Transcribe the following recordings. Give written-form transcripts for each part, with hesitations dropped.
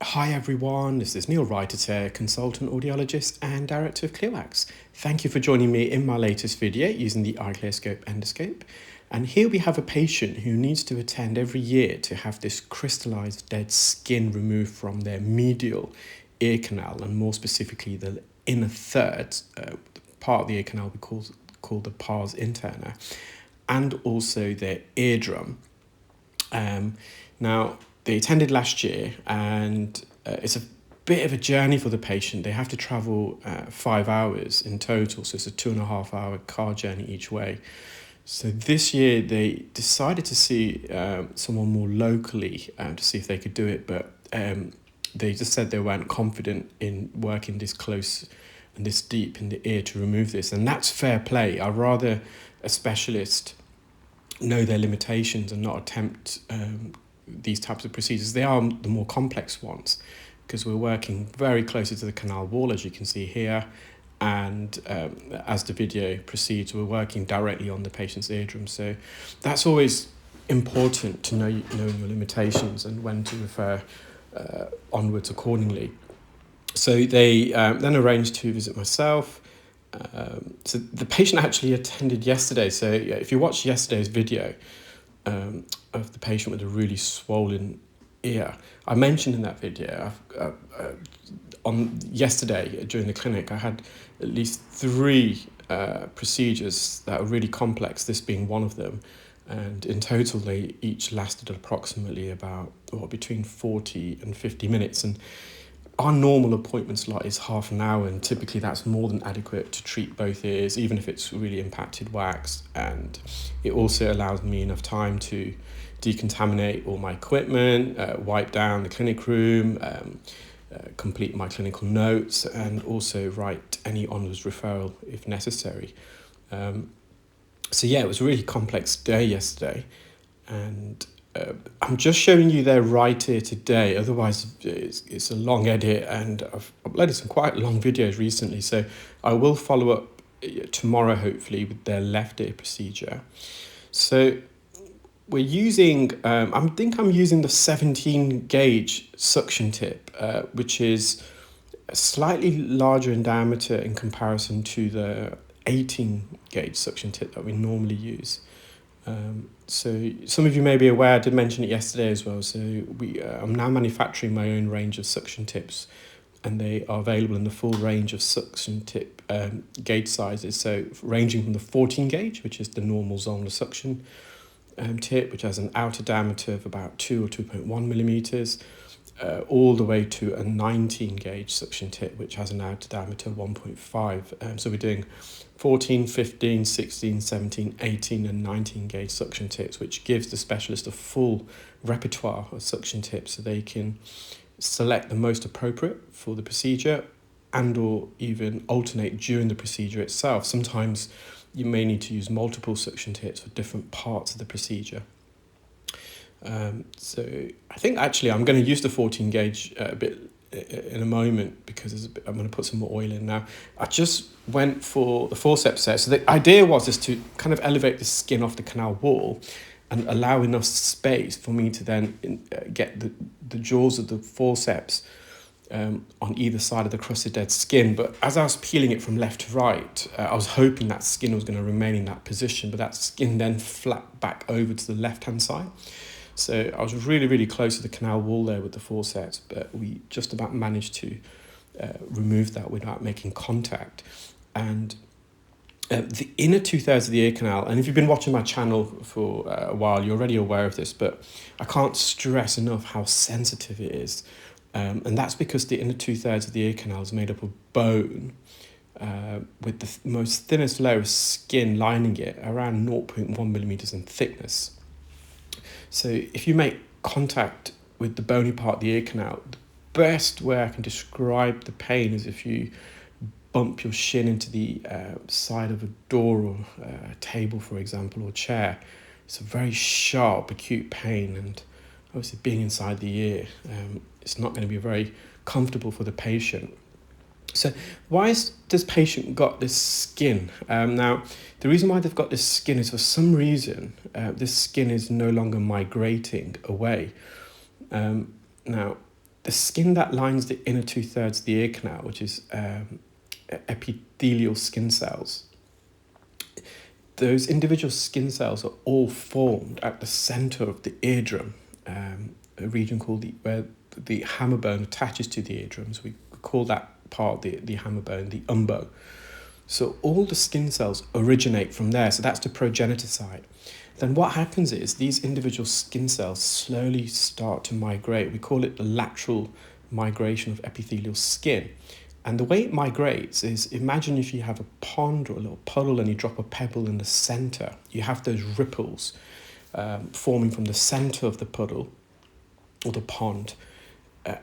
Hi everyone, this is Neel Raithatha, consultant audiologist and director of earwax. Thank you for joining me in my latest video using the iClearScope endoscope. And here we have a patient who needs to attend every year to have this crystallized dead skin removed from their medial ear canal, and more specifically the inner third, part of the ear canal we call the pars interna, and also their eardrum. Now, they attended last year, and it's a bit of a journey for the patient. They have to travel 5 hours in total, so it's a 2.5 hour car journey each way. So this year they decided to see someone more locally to see if they could do it, but they just said they weren't confident in working this close and this deep in the ear to remove this, and that's fair play. I'd rather a specialist know their limitations and not attempt these types of procedures. They are the more complex ones because we're working very closely to the canal wall, as you can see here, and as the video proceeds, we're working directly on the patient's eardrum. So that's always important to know your limitations and when to refer onwards accordingly. So they then arranged to visit myself. So the patient actually attended yesterday. So if you watch yesterday's video of the patient with a really swollen ear, I mentioned in that video, on yesterday during the clinic, I had at least 3 procedures that are really complex, this being one of them. And in total, they each lasted approximately about between 40 and 50 minutes. And our normal appointment slot is half an hour, and typically that's more than adequate to treat both ears, even if it's really impacted wax. And it also allows me enough time to decontaminate all my equipment, wipe down the clinic room, complete my clinical notes, and also write any onwards referral if necessary. So yeah, it was a really complex day yesterday, and I'm just showing you their right ear today. Otherwise, it's a long edit, and I've uploaded some quite long videos recently. So I will follow up tomorrow, hopefully, with their left ear procedure. So we're using, I think I'm using the 17 gauge suction tip, which is slightly larger in diameter in comparison to the 18 gauge suction tip that we normally use. So some of you may be aware, I did mention it yesterday as well. So I'm now manufacturing my own range of suction tips, and they are available in the full range of suction tip gauge sizes. So ranging from the 14 gauge, which is the normal zonal suction tip, which has an outer diameter of about 2 or 2.1 millimeters, all the way to a 19 gauge suction tip, which has an outer diameter of 1.5. So we're doing 14, 15, 16, 17, 18 and 19 gauge suction tips, which gives the specialist a full repertoire of suction tips so they can select the most appropriate for the procedure and or even alternate during the procedure itself. Sometimes you may need to use multiple suction tips for different parts of the procedure. So I think actually I'm going to use the 14 gauge a bit in a moment because I'm going to put some more oil in now. I just went for the forceps set. So the idea was just to kind of elevate the skin off the canal wall and allow enough space for me to then get the jaws of the forceps on either side of the crusted dead skin. But as I was peeling it from left to right, I was hoping that skin was going to remain in that position, but that skin then flapped back over to the left-hand side. So I was really, really close to the canal wall there with the forceps, but we just about managed to remove that without making contact. And the inner 2/3 of the ear canal, and if you've been watching my channel for a while, you're already aware of this, but I can't stress enough how sensitive it is. And that's because the inner 2/3 of the ear canal is made up of bone with the most thinnest layer of skin lining it, around 0.1 millimeters in thickness. So if you make contact with the bony part of the ear canal, the best way I can describe the pain is if you bump your shin into the side of a door or a table, for example, or chair. It's a very sharp, acute pain, and obviously being inside the ear, it's not going to be very comfortable for the patient. So why has this patient got this skin? Now, the reason why they've got this skin is for some reason, this skin is no longer migrating away. Now, the skin that lines the inner 2/3 of the ear canal, which is epithelial skin cells, those individual skin cells are all formed at the center of the eardrum, a region called where the hammer bone attaches to the eardrums. We call that part the hammer bone, the umbo. So all the skin cells originate from there. So that's the progenitor side. Then what happens is these individual skin cells slowly start to migrate. We call it the lateral migration of epithelial skin. And the way it migrates is, imagine if you have a pond or a little puddle and you drop a pebble in the center. You have those ripples forming from the center of the puddle or the pond,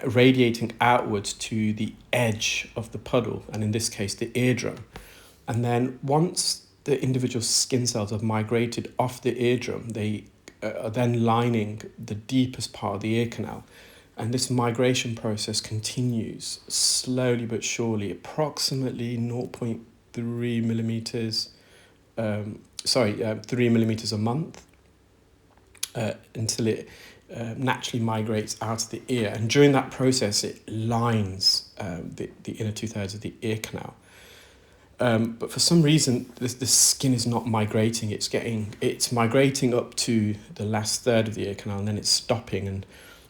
radiating outwards to the edge of the puddle, and in this case, the eardrum. And then once the individual skin cells have migrated off the eardrum, they are then lining the deepest part of the ear canal. And this migration process continues slowly but surely, approximately 0.3 millimeters, 3 millimeters a month, until it naturally migrates out of the ear. And during that process, it lines the inner 2/3 of the ear canal. But for some reason, the skin is not migrating. It's migrating up to the last third of the ear canal, and then it's stopping. And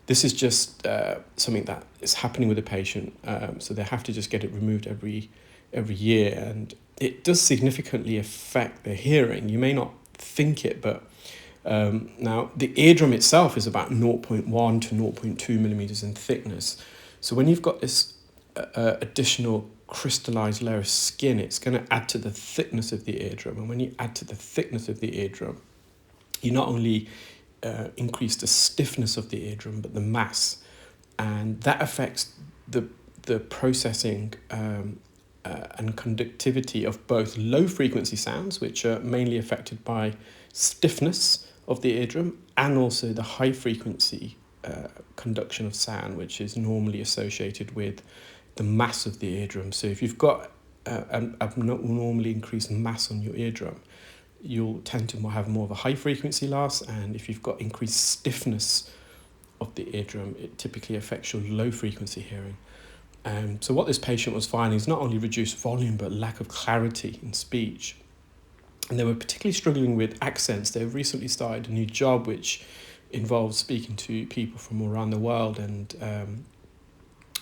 this is just something that is happening with the patient. So they have to just get it removed every year, and it does significantly affect their hearing. You may not think it, but now the eardrum itself is about 0.1 to 0.2 millimeters in thickness. So when you've got this additional crystallized layer of skin, it's going to add to the thickness of the eardrum. And when you add to the thickness of the eardrum, you not only increase the stiffness of the eardrum, but the mass. And that affects the processing and conductivity of both low frequency sounds, which are mainly affected by stiffness of the eardrum, and also the high frequency conduction of sound, which is normally associated with the mass of the eardrum. So if you've got an abnormally increased mass on your eardrum, you'll tend to have more of a high frequency loss. And if you've got increased stiffness of the eardrum, it typically affects your low frequency hearing. So what this patient was finding is not only reduced volume, but lack of clarity in speech. And they were particularly struggling with accents. They've recently started a new job which involves speaking to people from around the world, and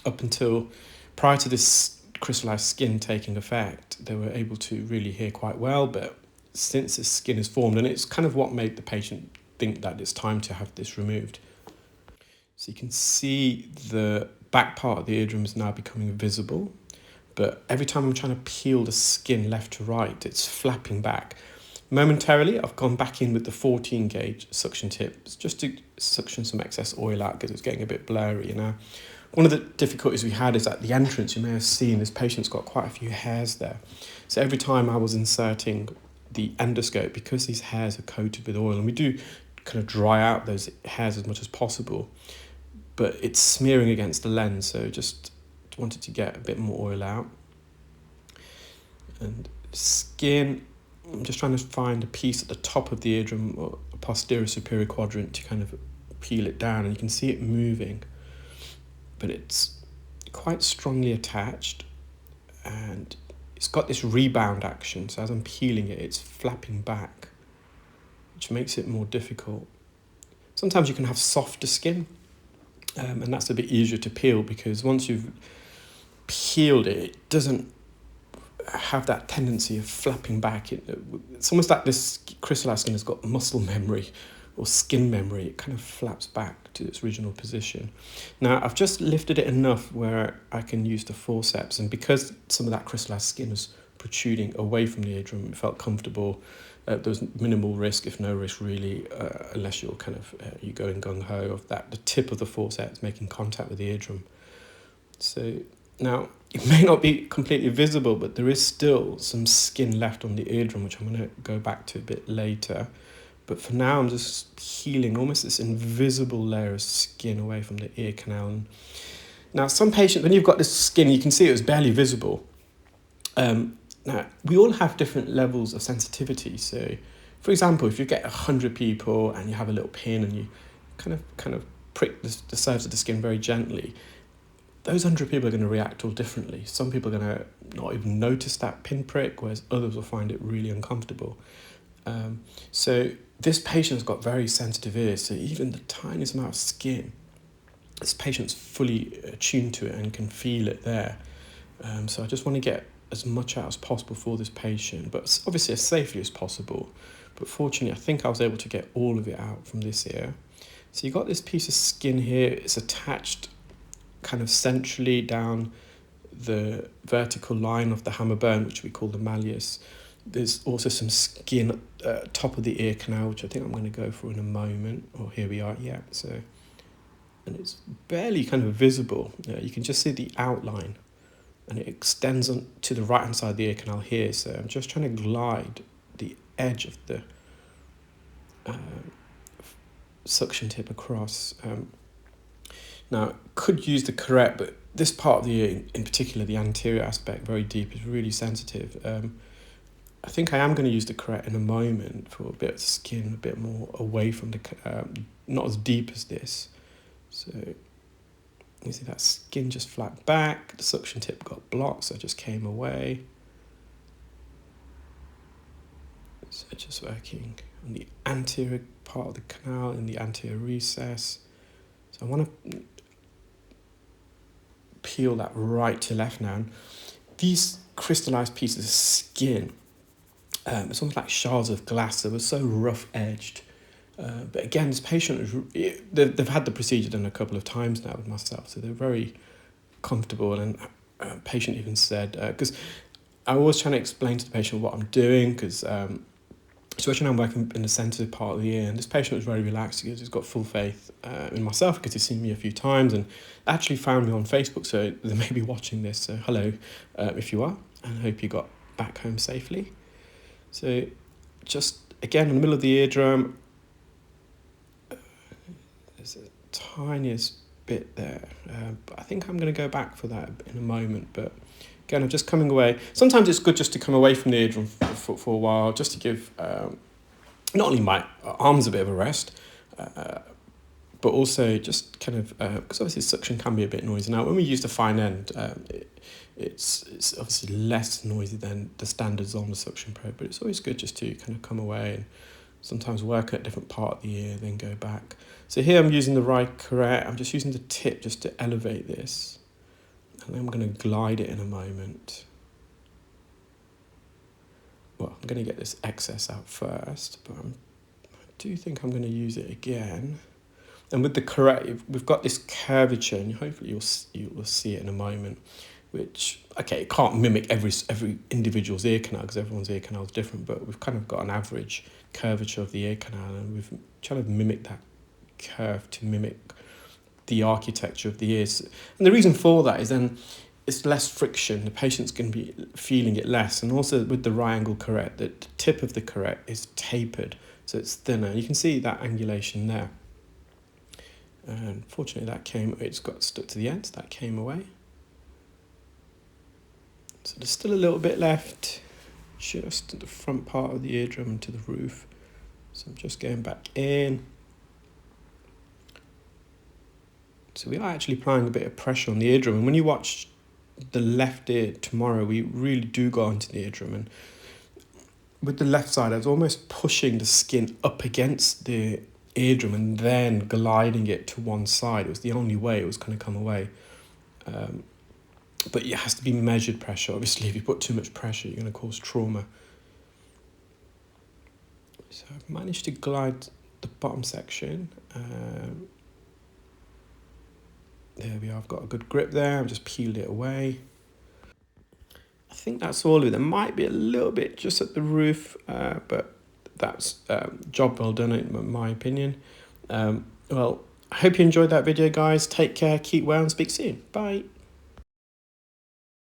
up until prior to this crystallized skin taking effect, they were able to really hear quite well. But since this skin is formed, and it's kind of what made the patient think that it's time to have this removed. So you can see the back part of the eardrum is now becoming visible, but every time I'm trying to peel the skin left to right, it's flapping back. Momentarily, I've gone back in with the 14 gauge suction tip just to suction some excess oil out because it's getting a bit blurry. One of the difficulties we had is at the entrance. You may have seen this patient's got quite a few hairs there. So every time I was inserting the endoscope, because these hairs are coated with oil, and we do kind of dry out those hairs as much as possible, but it's smearing against the lens, so just wanted to get a bit more oil out. And skin, I'm just trying to find a piece at the top of the eardrum, or a posterior superior quadrant, to kind of peel it down, and you can see it moving, but it's quite strongly attached, and it's got this rebound action. So as I'm peeling it, it's flapping back, which makes it more difficult. Sometimes you can have softer skin, and that's a bit easier to peel, because once you've peeled it, it doesn't have that tendency of flapping back. It's almost like this crystallized skin has got muscle memory or skin memory. It kind of flaps back to its original position. Now, I've just lifted it enough where I can use the forceps, and because some of that crystallized skin was protruding away from the eardrum, it felt comfortable. There was minimal risk, if no risk really, unless you're you going gung-ho of that, the tip of the forceps making contact with the eardrum. So now, it may not be completely visible, but there is still some skin left on the eardrum, which I'm going to go back to a bit later. But for now, I'm just peeling almost this invisible layer of skin away from the ear canal. Now, some patients, when you've got this skin, you can see it was barely visible. Now, we all have different levels of sensitivity. So, for example, if you get 100 people and you have a little pin and you kind of prick the surface of the skin very gently, those 100 people are going to react all differently. Some people are going to not even notice that pinprick, whereas others will find it really uncomfortable. So this patient's got very sensitive ears, so even the tiniest amount of skin, this patient's fully attuned to it and can feel it there. So I just want to get as much out as possible for this patient, but obviously as safely as possible. But fortunately, I think I was able to get all of it out from this ear. So you got this piece of skin here. It's attached kind of centrally down the vertical line of the hammer bone, which we call the malleus. There's also some skin top of the ear canal, which I think I'm going to go for in a moment. Oh, here we are. Yeah. So, and it's barely kind of visible. You can just see the outline, and it extends on to the right hand side of the ear canal here. So I'm just trying to glide the edge of the suction tip across. Now, could use the correct, but this part of the ear, in particular, the anterior aspect, very deep, is really sensitive. I think I am going to use the correct in a moment for a bit of skin, a bit more away from the, not as deep as this. So you see that skin just flat back, the suction tip got blocked, so it just came away. So just working on the anterior part of the canal in the anterior recess. So I want to peel that right to left now. And these crystallized pieces of skin, it's almost like shards of glass. They were so rough edged. But again, this patient, they've had the procedure done a couple of times now with myself, so they're very comfortable. And patient even said, because I was trying to explain to the patient what I'm doing, because especially when I'm working in the sensitive part of the ear, and this patient was very relaxed because he's got full faith in myself, because he's seen me a few times and actually found me on Facebook, so they may be watching this. So hello, if you are, and I hope you got back home safely. So just again in the middle of the eardrum, there's the tiniest bit there, but I think I'm going to go back for that in a moment. But again, I'm just coming away. Sometimes it's good just to come away from the eardrum for a while, just to give not only my arms a bit of a rest, but also just kind of, because obviously suction can be a bit noisy. Now, when we use the fine end, it's obviously less noisy than the standard Zollner suction probe, but it's always good just to kind of come away and sometimes work at a different part of the ear, then go back. So here I'm using the right correct. I'm just using the tip just to elevate this. And then I'm going to glide it in a moment. Well, I'm going to get this excess out first, but I do think I'm going to use it again. And with the correct, we've got this curvature, and hopefully you will see it in a moment, which, okay, it can't mimic every individual's ear canal, because everyone's ear canal is different, but we've kind of got an average curvature of the ear canal, and we've tried to mimic that curve to mimic the architecture of the ears. And the reason for that is then it's less friction. The patient's going to be feeling it less. And also with the right angle correct, the tip of the correct is tapered, so it's thinner. You can see that angulation there. And fortunately it's got stuck to the end, so that came away. So there's still a little bit left, just at the front part of the eardrum and to the roof. So I'm just going back in. So we are actually applying a bit of pressure on the eardrum. And when you watch the left ear tomorrow, we really do go into the eardrum. And with the left side, I was almost pushing the skin up against the eardrum and then gliding it to one side. It was the only way it was going to come away. But it has to be measured pressure. Obviously, if you put too much pressure, you're going to cause trauma. So I've managed to glide the bottom section. There we are, I've got a good grip there. I've just peeled it away. I think that's all of it. There might be a little bit just at the roof, but that's job well done in my opinion. Well, I hope you enjoyed that video, guys. Take care, keep well, and speak soon. Bye.